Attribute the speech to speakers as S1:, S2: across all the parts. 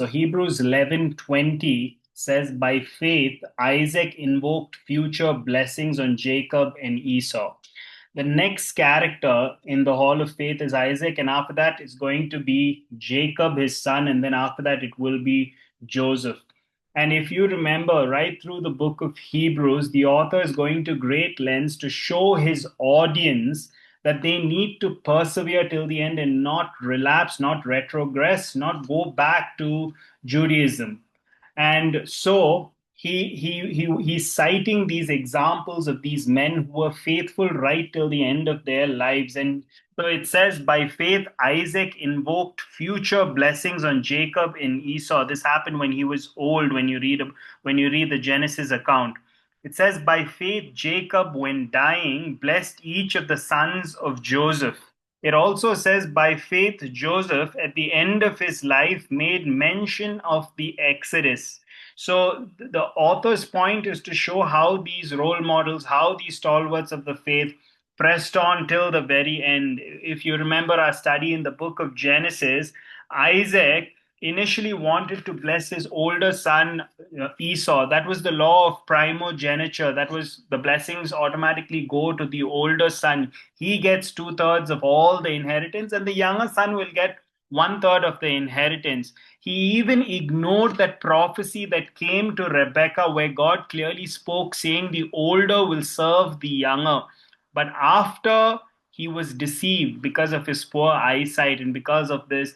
S1: So Hebrews 11:20 says, by faith, Isaac invoked future blessings on Jacob and Esau. The next character in the hall of faith is Isaac, and after that it's going to be Jacob, his son, and then after that it will be Joseph. And if you remember, right through the book of Hebrews, the author is going to great lengths to show his audience that they need to persevere till the end and not relapse, not retrogress, not go back to Judaism. And so he's citing these examples of these men who were faithful right till the end of their lives. And so it says, by faith, Isaac invoked future blessings on Jacob and Esau. This happened when he was old. When you read the Genesis account, it says, by faith, Jacob, when dying, blessed each of the sons of Joseph. It also says, by faith, Joseph, at the end of his life, made mention of the Exodus. So the author's point is to show how these role models, how these stalwarts of the faith pressed on till the very end. If you remember our study in the book of Genesis, Isaac initially wanted to bless his older son Esau. That was the law of primogeniture. That was the blessings automatically go to the older son. He gets two-thirds of all the inheritance, and the younger son will get one-third of the inheritance. He even ignored that prophecy that came to Rebekah, where God clearly spoke, saying, the older will serve the younger. But after he was deceived because of his poor eyesight and because of this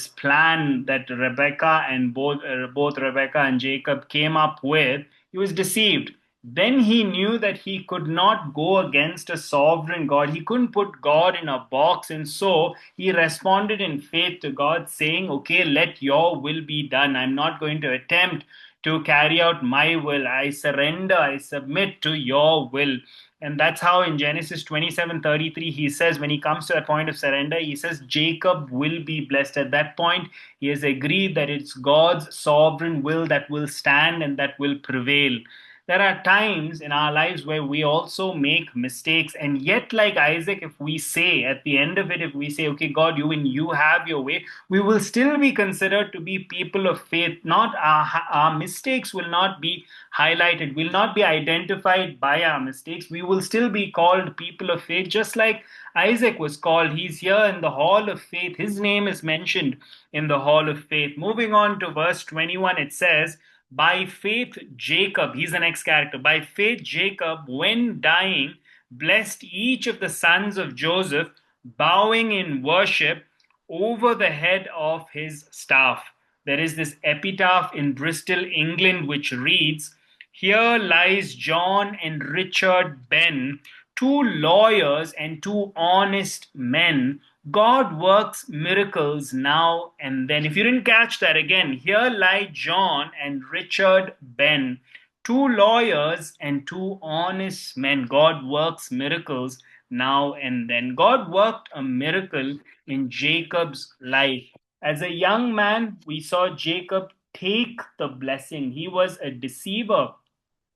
S1: plan that Rebecca and both Rebecca and Jacob came up with, he was deceived. Then he knew that he could not go against a sovereign God. He couldn't put God in a box. And so he responded in faith to God, saying, okay, let your will be done. I'm not going to attempt to carry out my will. I surrender, I submit to your will. And that's how in Genesis 27:33, he says, when he comes to that point of surrender, he says, Jacob will be blessed. At that point, he has agreed that it's God's sovereign will that will stand and that will prevail. There are times in our lives where we also make mistakes, and yet, like Isaac, if we say at the end of it, if we say, okay, God, you have your way, we will still be considered to be people of faith. Not our mistakes will not be highlighted, will not be identified by our mistakes. We will still be called people of faith, just like Isaac was called. He's here in the hall of faith. His name is mentioned in the hall of faith. Moving on to verse 21, it says, by faith, Jacob, he's the next character. By faith, Jacob, when dying, blessed each of the sons of Joseph, bowing in worship over the head of his staff. There is this epitaph in Bristol, England, which reads, here lies John and Richard Ben, two lawyers and two honest men. God works miracles now and then. If you didn't catch that, again, here lie John and Richard Ben, two lawyers and two honest men. God works miracles now and then. God worked a miracle in Jacob's life. As a young man, we saw Jacob take the blessing. He was a deceiver,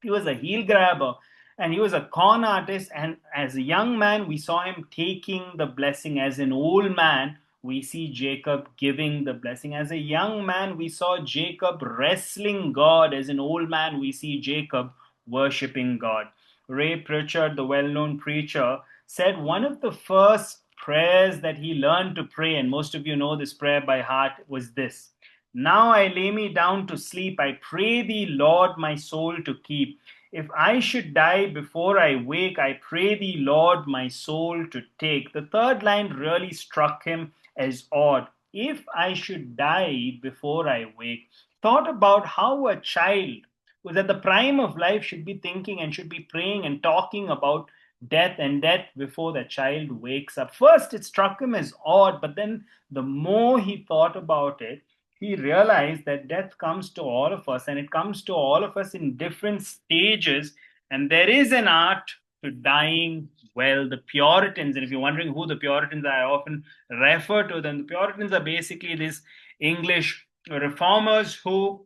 S1: he was a heel grabber, and he was a con artist. And as a young man, we saw him taking the blessing. As an old man, we see Jacob giving the blessing. As a young man, we saw Jacob wrestling God. As an old man, we see Jacob worshiping God. Ray Pritchard, the well known preacher, said one of the first prayers that he learned to pray, and most of you know this prayer by heart, was this: now I lay me down to sleep. I pray thee, Lord, my soul to keep. If I should die before I wake, I pray thee, Lord, my soul to take. The third line really struck him as odd. If I should die before I wake. Thought about how a child who's at the prime of life should be thinking and should be praying and talking about death and death before the child wakes up. First, it struck him as odd, but then the more he thought about it, he realized that death comes to all of us, and it comes to all of us in different stages. And there is an art to dying well. The Puritans, and if you're wondering who the Puritans are, I often refer to them. The Puritans are basically these English reformers who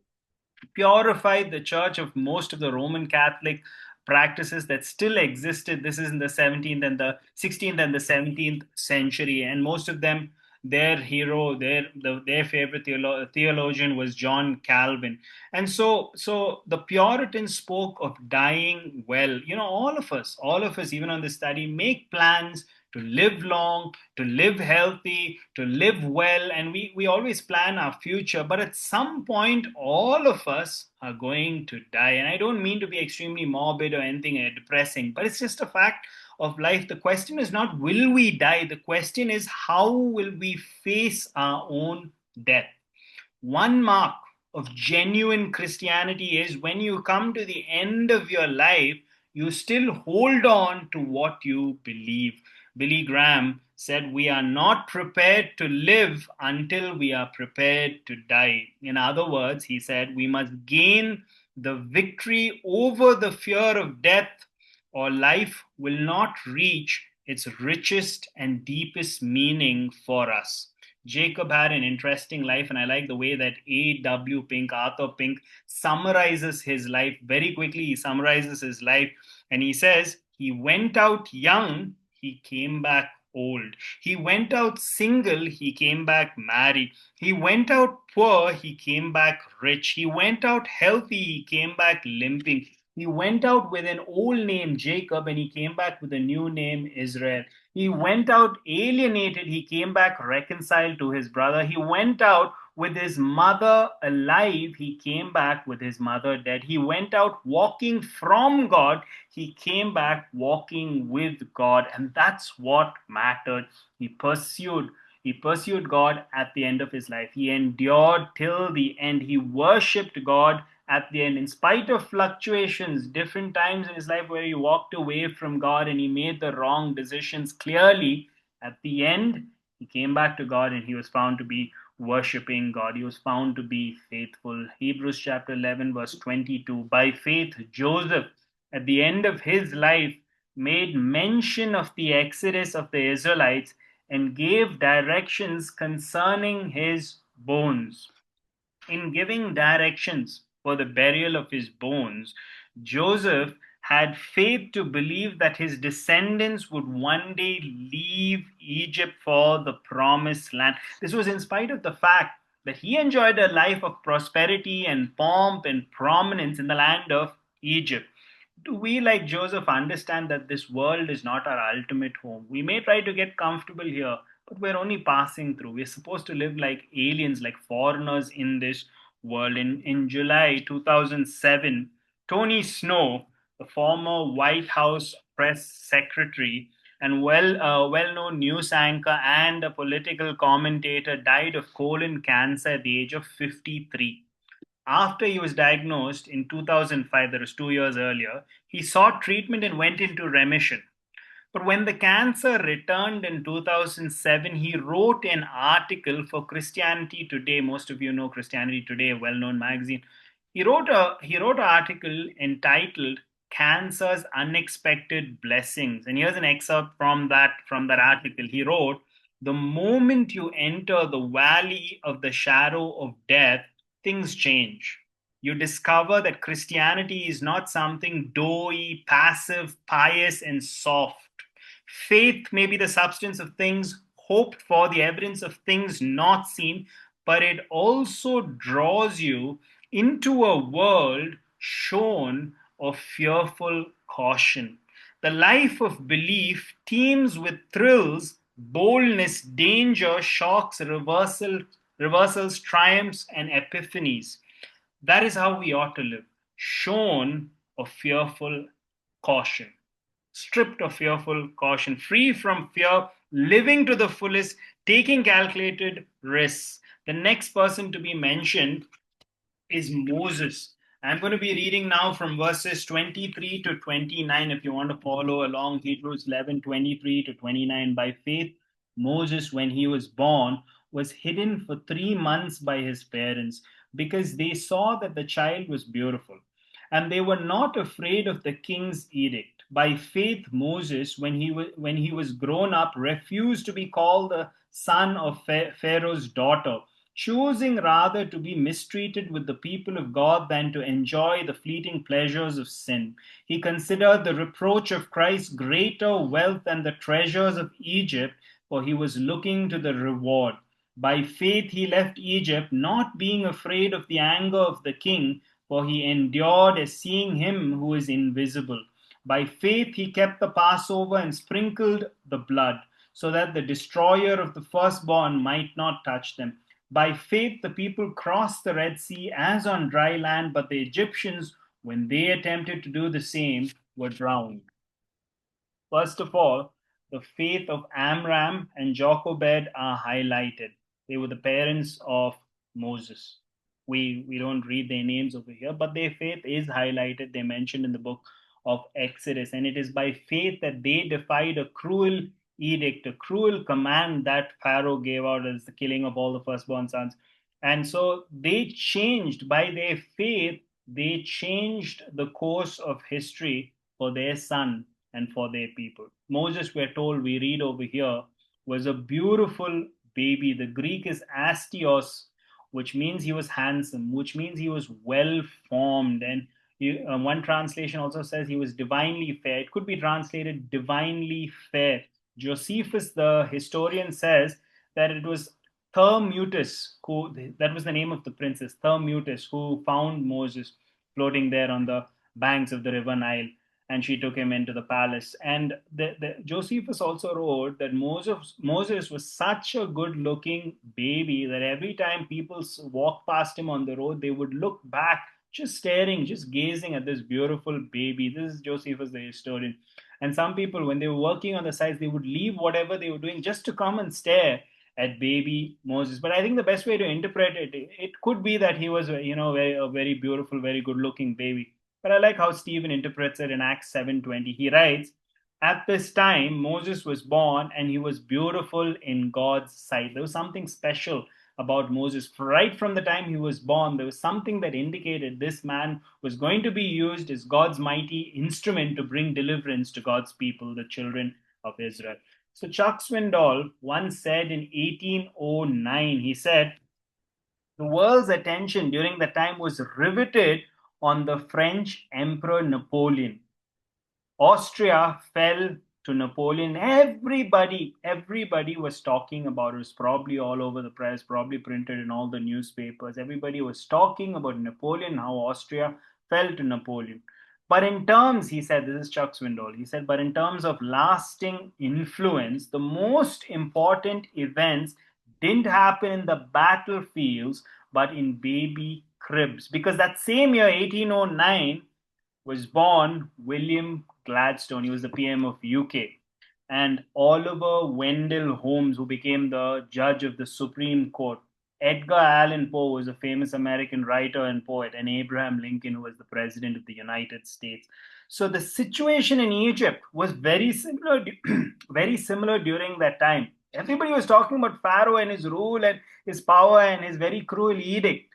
S1: purified the church of most of the Roman Catholic practices that still existed. This is in the 17th and the 16th and the 17th century, and most of them their hero, their favorite theologian was John Calvin. And so the Puritans spoke of dying well. All of us, even on this study, make plans to live long, to live healthy, to live well, and we always plan our future. But at some point, all of us are going to die. And I don't mean to be extremely morbid or anything depressing, but it's just a fact of life. The question is not will we die, the question is how will we face our own death. One mark of genuine Christianity is when you come to the end of your life, you still hold on to what you believe. Billy Graham said, "We are not prepared to live until we are prepared to die." In other words, he said, we must gain the victory over the fear of death, or life will not reach its richest and deepest meaning for us. Jacob had an interesting life, and I like the way that A.W. Pink, Arthur Pink, summarizes his life very quickly. He summarizes his life, and he says, he went out young, he came back old. He went out single, he came back married. He went out poor, he came back rich. He went out healthy, he came back limping. He went out with an old name, Jacob, and he came back with a new name, Israel. He went out alienated, he came back reconciled to his brother. He went out with his mother alive, he came back with his mother dead. He went out walking from God, he came back walking with God. And that's what mattered. He pursued God at the end of his life. He endured till the end. He worshipped God at the end, in spite of fluctuations, different times in his life where he walked away from God and he made the wrong decisions. Clearly, at the end, he came back to God and he was found to be worshiping God. He was found to be faithful. Hebrews chapter 11, verse 22. By faith, Joseph, at the end of his life, made mention of the exodus of the Israelites and gave directions concerning his bones. In giving directions for the burial of his bones, Joseph had faith to believe that his descendants would one day leave Egypt for the promised land. This was in spite of the fact that he enjoyed a life of prosperity and pomp and prominence in the land of Egypt. Do we, like Joseph, understand that this world is not our ultimate home? We may try to get comfortable here, but we're only passing through. We're supposed to live like aliens, like foreigners in this world. In July 2007, Tony Snow, the former White House press secretary and well-known news anchor and a political commentator, died of colon cancer at the age of 53. After he was diagnosed in 2005, that was 2 years earlier, he sought treatment and went into remission. But when the cancer returned in 2007, he wrote an article for Christianity Today. Most of you know Christianity Today, a well-known magazine. He wrote an article entitled "Cancer's Unexpected Blessings," and here's an excerpt from that article. He wrote, "The moment you enter the valley of the shadow of death, things change. You discover that Christianity is not something doughy, passive, pious, and soft. Faith may be the substance of things hoped for, the evidence of things not seen, but it also draws you into a world shown of fearful caution. The life of belief teems with thrills, boldness, danger, shocks, reversals, triumphs, and epiphanies. That is how we ought to live, shown of fearful caution, stripped of fearful caution, free from fear, living to the fullest, taking calculated risks. The next person to be mentioned is Moses. I'm going to be reading now from verses 23 to 29 if you want to follow along. Hebrews 11:23 to 29. By faith, Moses, when he was born, was hidden for 3 months by his parents because they saw that the child was beautiful. And they were not afraid of the king's edict. By faith, Moses, when he was grown up, refused to be called the son of Pharaoh's daughter, choosing rather to be mistreated with the people of God than to enjoy the fleeting pleasures of sin. He considered the reproach of Christ greater wealth than the treasures of Egypt, for he was looking to the reward. By faith he left Egypt, not being afraid of the anger of the king, for he endured as seeing him who is invisible. By faith he kept the Passover and sprinkled the blood, so that the destroyer of the firstborn might not touch them. By faith the people crossed the Red Sea as on dry land, but the Egyptians, when they attempted to do the same, were drowned. First of all, the faith of Amram and Jochebed are highlighted. They were the parents of Moses. We don't read their names over here, but their faith is highlighted. They're mentioned in the book of Exodus, and it is by faith that they defied a cruel edict, a cruel command that Pharaoh gave out as the killing of all the firstborn sons. And so they changed by their faith, they changed the course of history for their son and for their people. Moses, we're told, we read over here, was a beautiful baby. The Greek is astios, which means he was handsome, which means he was well formed. And one translation also says he was divinely fair. It could be translated divinely fair. Josephus, the historian, says that it was Thermutis, who that was the name of the princess, Thermutis, who found Moses floating there on the banks of the river Nile, and she took him into the palace. And Josephus also wrote that Moses was such a good looking baby that every time people walked past him on the road, they would look back, just staring, just gazing at this beautiful baby. This is Josephus, the historian. And some people, when they were working on the sites, they would leave whatever they were doing just to come and stare at baby Moses. But I think the best way to interpret it, it could be that he was, a very beautiful, very good looking baby. But I like how Stephen interprets it in Acts 7:20. He writes, "At this time Moses was born and he was beautiful in God's sight." There was something special about Moses. Right from the time he was born, there was something that indicated this man was going to be used as God's mighty instrument to bring deliverance to God's people, the children of Israel. So Chuck Swindoll once said in 1809, he said, the world's attention during that time was riveted on the French Emperor Napoleon. Austria fell to Napoleon. Everybody was talking about it. It was probably all over the press, probably printed in all the newspapers. Everybody was talking about Napoleon, how Austria fell to Napoleon. But in terms, he said, this is Chuck Swindoll, he said, but in terms of lasting influence, the most important events didn't happen in the battlefields, but in baby cribs. Because that same year, 1809, was born William Gladstone. He was the PM of UK. And Oliver Wendell Holmes, who became the judge of the Supreme Court. Edgar Allan Poe was a famous American writer and poet, and Abraham Lincoln, who was the president of the United States. So the situation in Egypt was very similar, very similar during that time. Everybody was talking about Pharaoh and his rule and his power and his very cruel edict.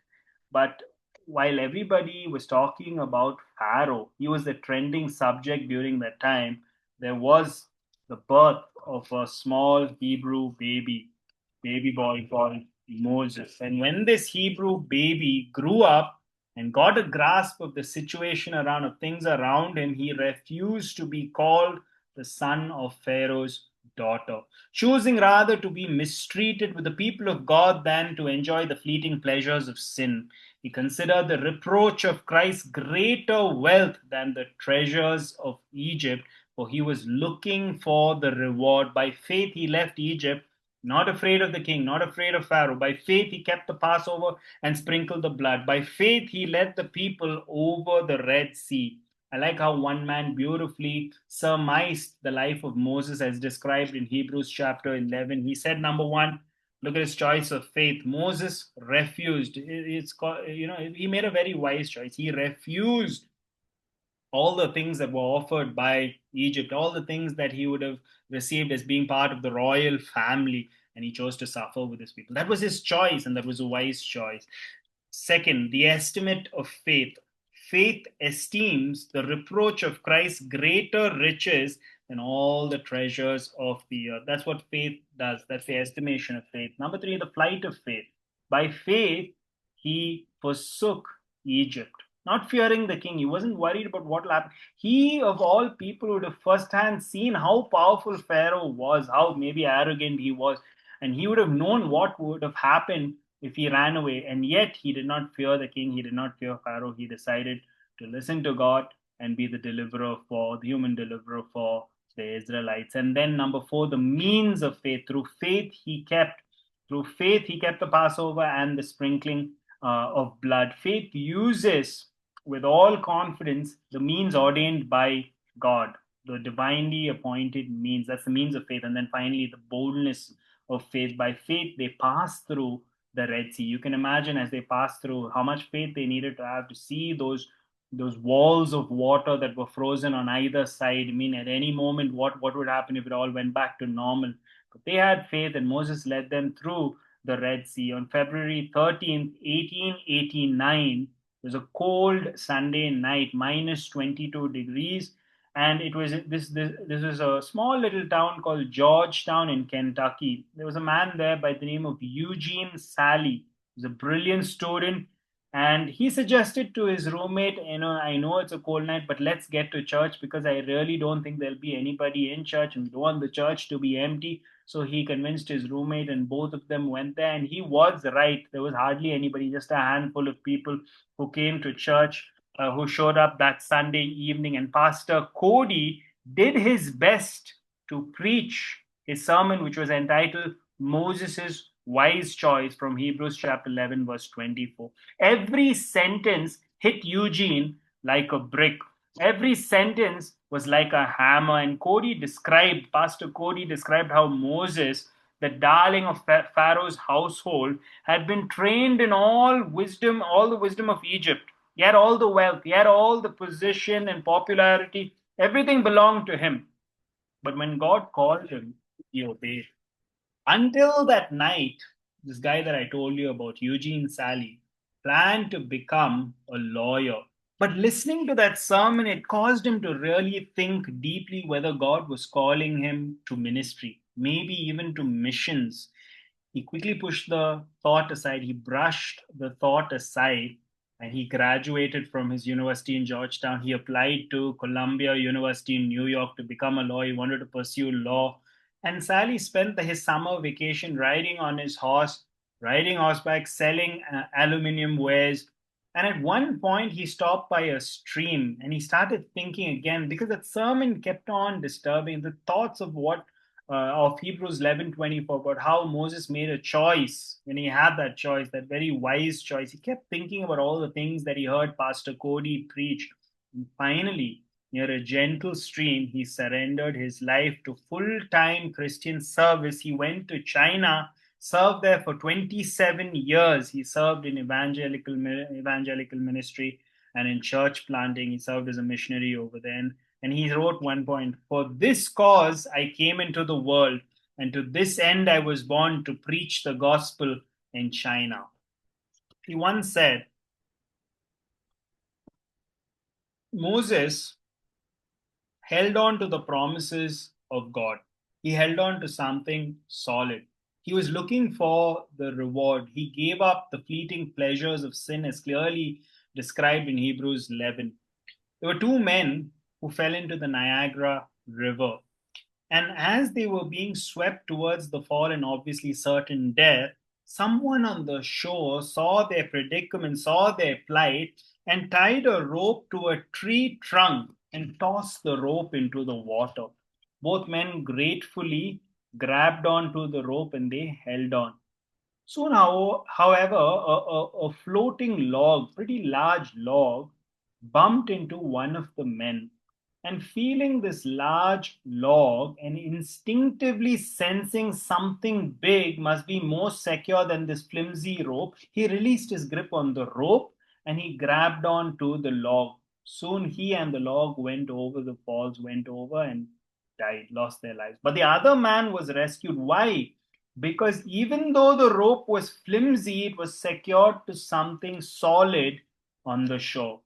S1: But while everybody was talking about Pharaoh, he was the trending subject during that time. There was the birth of a small Hebrew baby boy called Moses. And when this Hebrew baby grew up and got a grasp of the situation around, of things around him, he refused to be called the son of Pharaoh's daughter, choosing rather to be mistreated with the people of God than to enjoy the fleeting pleasures of sin. He considered the reproach of Christ greater wealth than the treasures of Egypt, for he was looking for the reward. By faith, he left Egypt, not afraid of the king, not afraid of Pharaoh. By faith, he kept the Passover and sprinkled the blood. By faith, he led the people over the Red Sea. I like how one man beautifully surmised the life of Moses as described in Hebrews chapter 11. He said, number one, look at his choice of faith. Moses refused. He made a very wise choice. He refused all the things that were offered by Egypt, all the things that he would have received as being part of the royal family, and he chose to suffer with his people. That was his choice, and that was a wise choice. Second, the estimate of faith. Faith esteems the reproach of Christ greater riches than all the treasures of the earth. That's what faith does. That's the estimation of faith. Number three, the flight of faith. By faith, he forsook Egypt. not fearing the king. He wasn't worried about what will happen. He, of all people, would have firsthand seen how powerful Pharaoh was, how maybe arrogant he was, and he would have known what would have happened if he ran away. And yet, he did not fear the king. He did not fear Pharaoh. He decided to listen to God and be the deliverer for the human deliverer for the Israelites. And then number 4, the means of faith. Through faith he kept the Passover and the sprinkling of blood. Faith uses with all confidence the means ordained by God, the divinely appointed means. That's the means of faith. And then finally, the boldness of faith. By faith, they passed through the Red Sea. You can imagine as they passed through how much faith they needed to have to see those walls of water that were frozen on either side. I mean, at any moment, what would happen if it all went back to normal? But they had faith, and Moses led them through the Red Sea. On February 13th, 1889, it was a cold Sunday night, minus 22 degrees, and it was this was a small little town called Georgetown in Kentucky. There was a man there by the name of Eugene Sally. He was a brilliant student, and he suggested to his roommate, I know it's a cold night, but let's get to church because I really don't think there'll be anybody in church and we don't want the church to be empty. So he convinced his roommate, and both of them went there. And he was right. There was hardly anybody, just a handful of people who came to church, who showed up that Sunday evening. And Pastor Cody did his best to preach his sermon, which was entitled Moses' Wise Choice from Hebrews chapter 11, verse 24. Every sentence hit Eugene like a brick. Every sentence was like a hammer. And Pastor Cody described how Moses, the darling of Pharaoh's household, had been trained in all the wisdom of Egypt. He had all the wealth, he had all the position and popularity. Everything belonged to him. But when God called him, he obeyed. Until that night, this guy that I told you about, Eugene Sally, planned to become a lawyer. But listening to that sermon, it caused him to really think deeply whether God was calling him to ministry, maybe even to missions. He quickly pushed the thought aside, he brushed the thought aside, and he graduated from his university in Georgetown. He applied to Columbia University in New York to become a lawyer. He wanted to pursue law. And Sally spent his summer vacation riding on his horse, riding horseback, selling aluminium wares. And at one point, he stopped by a stream and he started thinking again because that sermon kept on disturbing the thoughts of Hebrews 11:24 about how Moses made a choice when he had that choice, that very wise choice. He kept thinking about all the things that he heard Pastor Cody preach. And finally, near a gentle stream, he surrendered his life to full-time Christian service. He went to China, served there for 27 years. He served in evangelical ministry and in church planting. He served as a missionary over there. And he wrote one point, "For this cause I came into the world, and to this end I was born to preach the gospel in China." He once said, Moses held on to the promises of God. He held on to something solid. He was looking for the reward. He gave up the fleeting pleasures of sin as clearly described in Hebrews 11. There were two men who fell into the Niagara River. And as they were being swept towards the fall and obviously certain death, someone on the shore saw their predicament, saw their plight, and tied a rope to a tree trunk and tossed the rope into the water. Both men gratefully grabbed onto the rope and they held on. Soon, however, a floating log, pretty large log, bumped into one of the men. And feeling this large log and instinctively sensing something big must be more secure than this flimsy rope, he released his grip on the rope and he grabbed on to the log. Soon he and the log went over the falls, went over and died, lost their lives. But the other man was rescued. Why? Because even though the rope was flimsy, it was secured to something solid on the shore.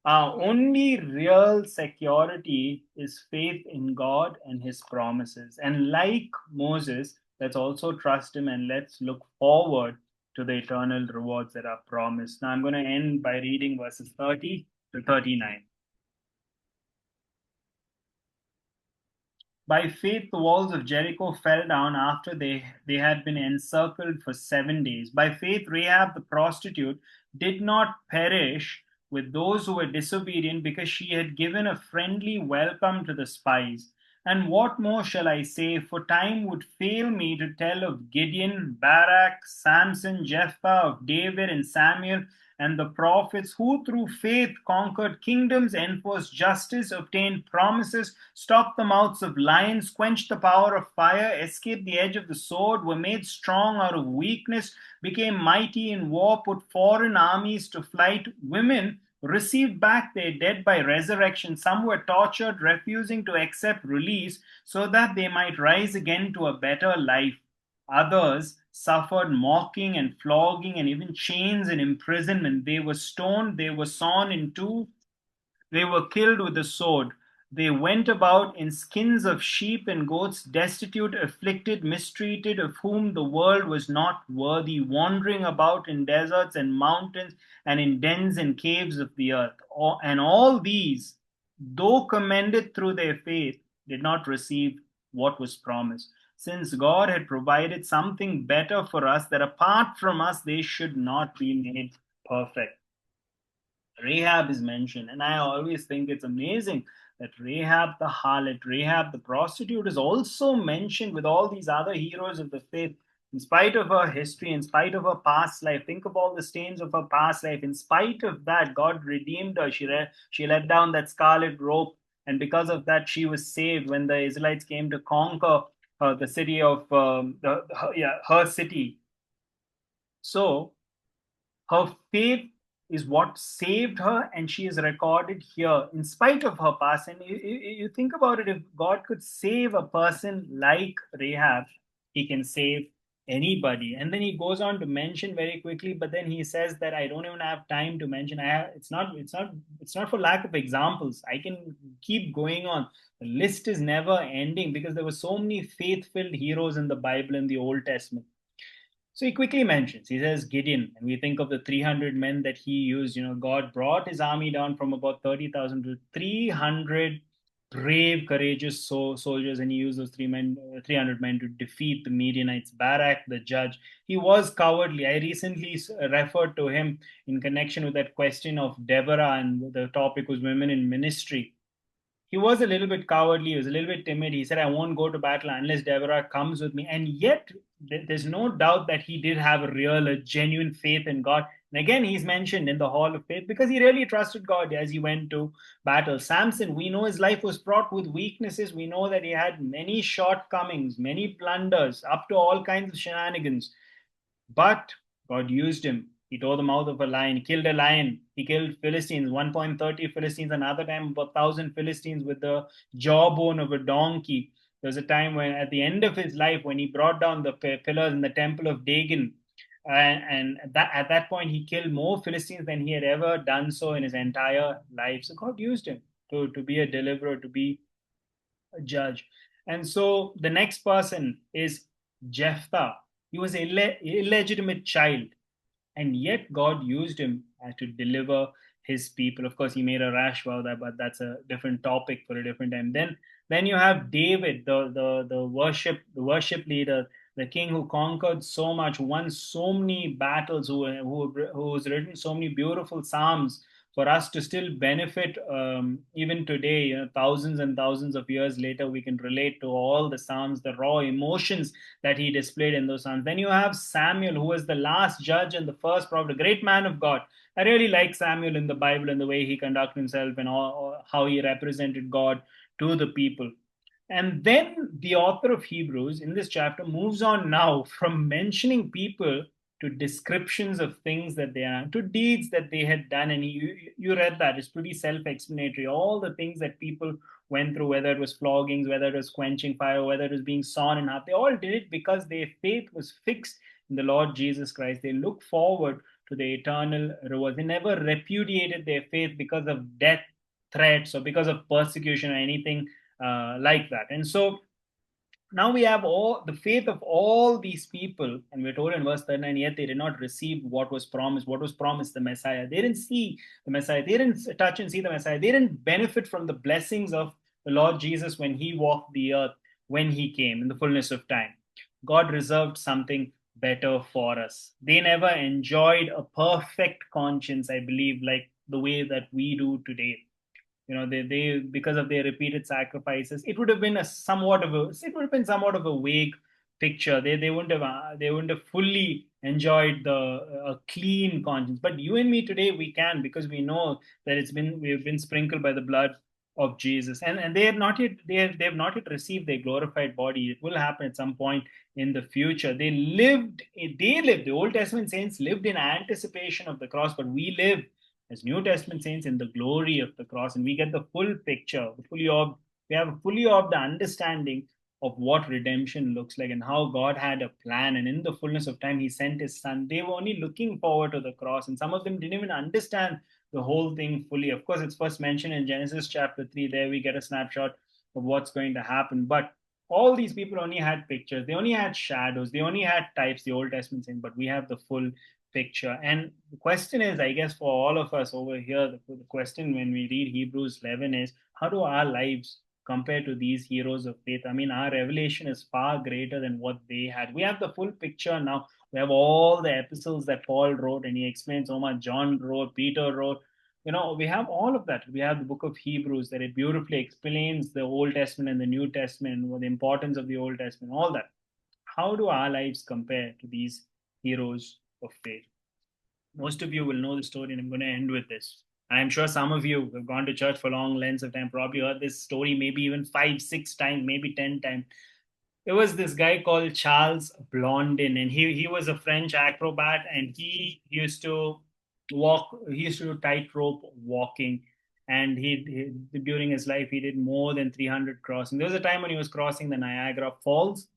S1: Our only real security is faith in God and His promises. And like Moses, let's also trust Him and let's look forward to the eternal rewards that are promised. Now I'm going to end by reading verses 30 to 39. By faith, the walls of Jericho fell down after they had been encircled for 7 days. By faith, Rahab the prostitute did not perish with those who were disobedient because she had given a friendly welcome to the spies. And what more shall I say? For time would fail me to tell of Gideon, Barak, Samson, Jephthah, of David and Samuel and the prophets who through faith conquered kingdoms, enforced justice, obtained promises, stopped the mouths of lions, quenched the power of fire, escaped the edge of the sword, were made strong out of weakness, became mighty in war, put foreign armies to flight. Women received back their dead by resurrection. Some were tortured, refusing to accept release so that they might rise again to a better life. Others suffered mocking and flogging and even chains and imprisonment. They were stoned, they were sawn in two, they were killed with the sword. They went about in skins of sheep and goats, destitute, afflicted, mistreated, of whom the world was not worthy, wandering about in deserts and mountains and in dens and caves of the earth. And all these, though commended through their faith, did not receive what was promised, since God had provided something better for us, that apart from us they should not be made perfect. Rahab is mentioned, and I always think it's amazing that Rahab the harlot, Rahab the prostitute, is also mentioned with all these other heroes of the faith. In spite of her history, in spite of her past life, think of all the stains of her past life. In spite of that, God redeemed her. She let down that scarlet rope, and because of that, she was saved when the Israelites came to conquer the city of her city. So her faith is what saved her, and she is recorded here in spite of her past. And you think about it, if God could save a person like Rahab, he can save anybody. And then he goes on to mention very quickly, but then he says that I don't even have time to mention. It's not for lack of examples. I can keep going on. The list is never ending because there were so many faith-filled heroes in the Bible in the Old Testament. So he quickly mentions, he says Gideon, and we think of the 300 men that he used. God brought his army down from about 30,000 to 300 brave, courageous soldiers, and he used those 300 men to defeat the Midianites. Barak, the judge, he was cowardly. I recently referred to him in connection with that question of Deborah, and the topic was women in ministry. He was a little bit cowardly. He was a little bit timid. He said, I won't go to battle unless Deborah comes with me. And yet, there's no doubt that he did have a genuine faith in God. And again, he's mentioned in the Hall of Faith because he really trusted God as he went to battle. Samson, we know his life was fraught with weaknesses. We know that he had many shortcomings, many blunders, up to all kinds of shenanigans. But God used him. He tore the mouth of a lion, killed a lion. He killed Philistines, 1.30 Philistines, another time about 1,000 Philistines with the jawbone of a donkey. There was a time when, at the end of his life, when he brought down the pillars in the temple of Dagon, and that at that point he killed more Philistines than he had ever done so in his entire life. So God used him to be a deliverer, to be a judge. And so the next person is Jephthah. He was an illegitimate child, and yet God used him to deliver his people. Of course, he made a rash vow, but that's a different topic for a different time. Then you have David, the worship leader, the king who conquered so much, won so many battles, who's written so many beautiful psalms for us to still benefit even today. Thousands and thousands of years later, we can relate to all the psalms, the raw emotions that he displayed in those psalms. Then you have Samuel, who was the last judge and the first prophet, a great man of God. I really like Samuel in the Bible and the way he conducted himself and how he represented God to the people. And then the author of Hebrews in this chapter moves on now from mentioning people to descriptions of things that they are, to deeds that they had done. And you read that, it's pretty self explanatory. All the things that people went through, whether it was floggings, whether it was quenching fire, whether it was being sawn in half, they all did it because their faith was fixed in the Lord Jesus Christ. They looked forward to the eternal reward. They never repudiated their faith because of death threats or because of persecution or anything like that. And so Now we have all the faith of all these people, and we're told in verse 39, yet they did not receive what was promised. What was promised? The Messiah. They didn't see the Messiah. They didn't touch and see the Messiah. They didn't benefit from the blessings of the Lord Jesus when he walked the earth, when he came in the fullness of time. God reserved something better for us. They never enjoyed a perfect conscience, I believe, like the way that we do today. They because of their repeated sacrifices, it would have been it would have been somewhat of a vague picture. They wouldn't have fully enjoyed the clean conscience. But you and me today, we can, because we know that we've been sprinkled by the blood of Jesus. And they have not yet received their glorified body. It will happen at some point in the future. The Old Testament saints lived in anticipation of the cross, but we live as New Testament saints in the glory of the cross, and we get the full picture, we have a fully orbed understanding of what redemption looks like and how God had a plan. And in the fullness of time, He sent His Son. They were only looking forward to the cross, and some of them didn't even understand the whole thing fully. Of course, it's first mentioned in Genesis chapter 3. There we get a snapshot of what's going to happen. But all these people only had pictures, they only had shadows, they only had types, the Old Testament saying, but we have the full picture. And the question is, I guess, for all of us over here, the question when we read Hebrews 11 is, how do our lives compare to these heroes of faith? I mean, our revelation is far greater than what they had. We have the full picture now. We have all the epistles that Paul wrote, and he explains so much. John wrote, Peter wrote. We have all of that. We have the book of Hebrews that it beautifully explains the Old Testament and the New Testament, and the importance of the Old Testament, all that. How do our lives compare to these heroes of faith? Most of you will know the story, and I'm going to end with this. I'm sure some of you who have gone to church for long lengths of time probably heard this story maybe even 5, 6 times, maybe 10 times. There was this guy called Charles Blondin, and he was a French acrobat, and he used to walk. He used to do tightrope walking, and he during his life he did more than 300 crossing. There was a time when he was crossing the Niagara Falls,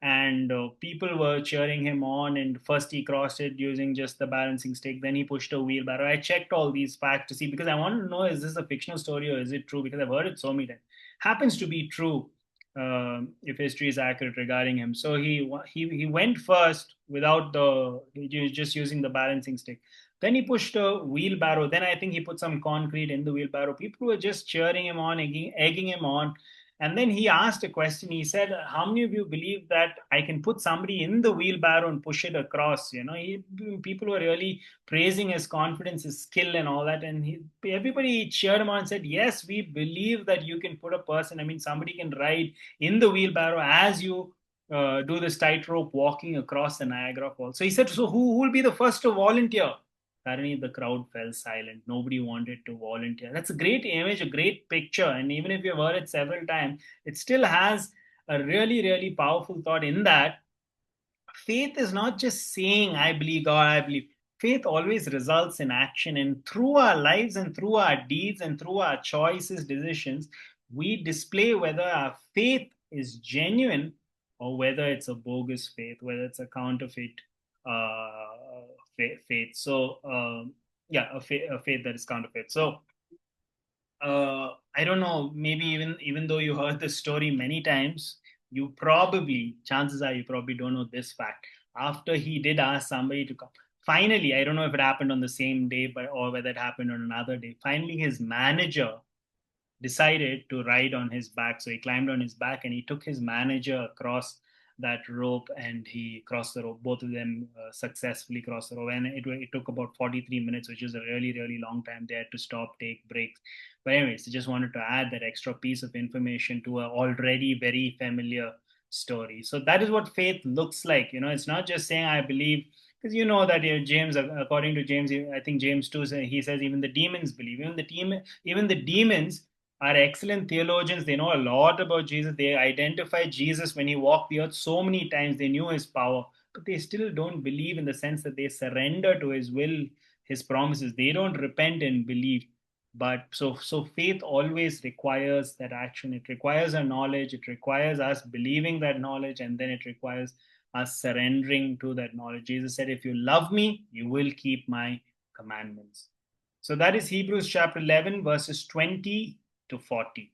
S1: and people were cheering him on. And first he crossed it using just the balancing stick, then he pushed a wheelbarrow. I checked all these facts to see, because I wanted to know, is this a fictional story or is it true, because I've heard it so many times. Happens to be true, if history is accurate regarding him. So he went first without just using the balancing stick. Then he pushed a wheelbarrow. Then I think he put some concrete in the wheelbarrow. People were just cheering him on, egging him on. And then he asked a question. He said, "How many of you believe that I can put somebody in the wheelbarrow and push it across?" People were really praising his confidence, his skill, and all that. And everybody cheered him on and said, "Yes, we believe that you can put a person. I mean, somebody can ride in the wheelbarrow as you do this tightrope walking across the Niagara Falls." So he said, "So who will be the first to volunteer?" Suddenly, the crowd fell silent. Nobody wanted to volunteer. That's a great image, a great picture. And even if you've heard it several times, it still has a really, really powerful thought in that faith is not just saying, "I believe God, I believe." Faith always results in action. And through our lives and through our deeds and through our choices, decisions, we display whether our faith is genuine or whether it's a bogus faith, whether it's a counterfeit faith. So, yeah, a faith that is counterfeit. So, I don't know, maybe even though you heard this story many times, chances are you probably don't know this fact. After he did ask somebody to come, finally, I don't know if it happened on the same day, or whether it happened on another day. Finally, his manager decided to ride on his back. So he climbed on his back and he took his manager across that rope, and he crossed the rope. Both of them successfully crossed the rope. And it took about 43 minutes, which is a really, really long time. They had to stop, take breaks. But, anyways, I just wanted to add that extra piece of information to a already very familiar story. So that is what faith looks like. It's not just saying, "I believe," because you know that James, according to James, I think James 2, he says even the demons believe. Even the demons are excellent theologians. They know a lot about Jesus. They identified Jesus when he walked the earth so many times. They knew his power, but they still don't believe in the sense that they surrender to his will, his promises. They don't repent and believe. But so faith always requires that action. It requires a knowledge. It requires us believing that knowledge, and then it requires us surrendering to that knowledge. Jesus said, "If you love me, you will keep my commandments." So that is Hebrews chapter 11, verses 20 to 40.